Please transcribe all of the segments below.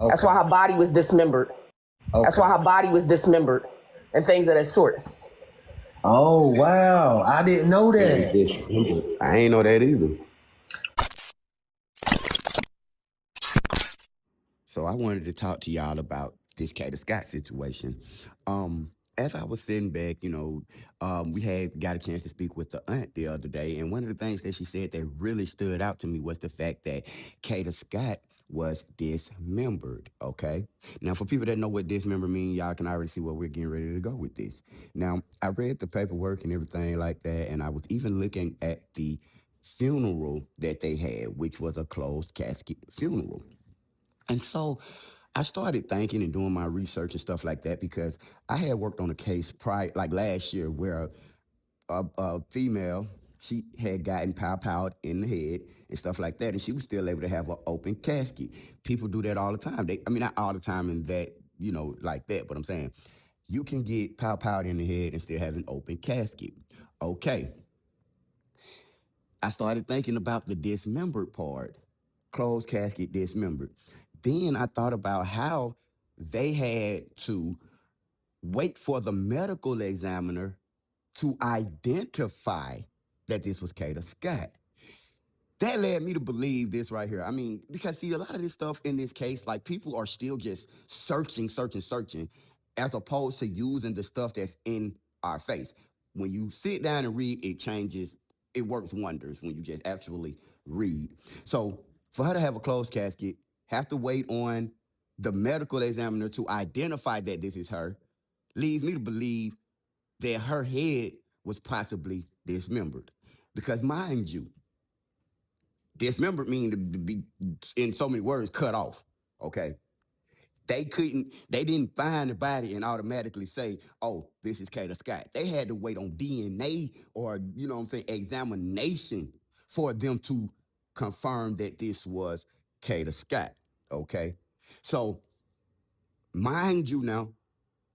That's why Okay. her body was dismembered. That's why her body was dismembered and things of that sort. Oh, wow. I didn't know that. Dismembered. I ain't know that either. So I wanted to talk to y'all about this Kada Scott situation. As I was sitting back, we had got a chance to speak with the aunt the other day, and one of the things that she said that really stood out to me was the fact that Kada Scott was dismembered. Okay, now for people that know what dismember mean, y'all can already see where we're getting ready to go with this. Now I read the paperwork and everything like that, and I was even looking at the funeral that they had, which was a closed casket funeral. And so I started thinking and doing my research and stuff like that because I had worked on a case prior, like last year, where a female, she had gotten powed in the head and stuff like that, and she was still able to have an open casket. People do that all the time. I mean, not all the time in that, like that, but I'm saying you can get powed in the head and still have an open casket. Okay. I started thinking about the dismembered part, closed casket dismembered. Then I thought about how they had to wait for the medical examiner to identify that this was Kada Scott. That led me to believe this right here. I mean, because see, a lot of this stuff in this case, like people are still just searching, as opposed to using the stuff that's in our face. When you sit down and read, it changes, it works wonders when you just actually read. So for her to have a closed casket, have to wait on the medical examiner to identify that this is her, leads me to believe that her head was possibly dismembered. Because mind you, dismembered mean to be, in so many words, cut off. Okay. They didn't find the body and automatically say, oh, this is Kada Scott. They had to wait on DNA or, examination for them to confirm that this was Kada Scott. Okay. So mind you now,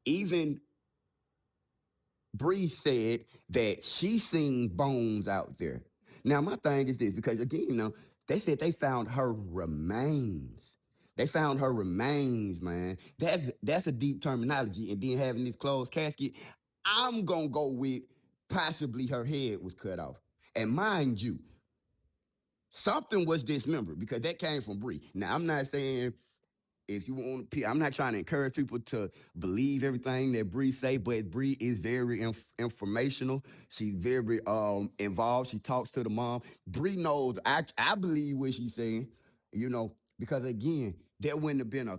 even Bree said that she seen bones out there. Now, my thing is this, because again, they said they found her remains. They found her remains, man. That's a deep terminology. And then having this closed casket, I'm gonna go with possibly her head was cut off. And mind you, something was dismembered because that came from Bree. Now, I'm not saying if you want, I'm not trying to encourage people to believe everything that Bree say, but Bree is very informational. She's very involved. She talks to the mom. Bree knows. I believe what she's saying. Because again, there wouldn't have been a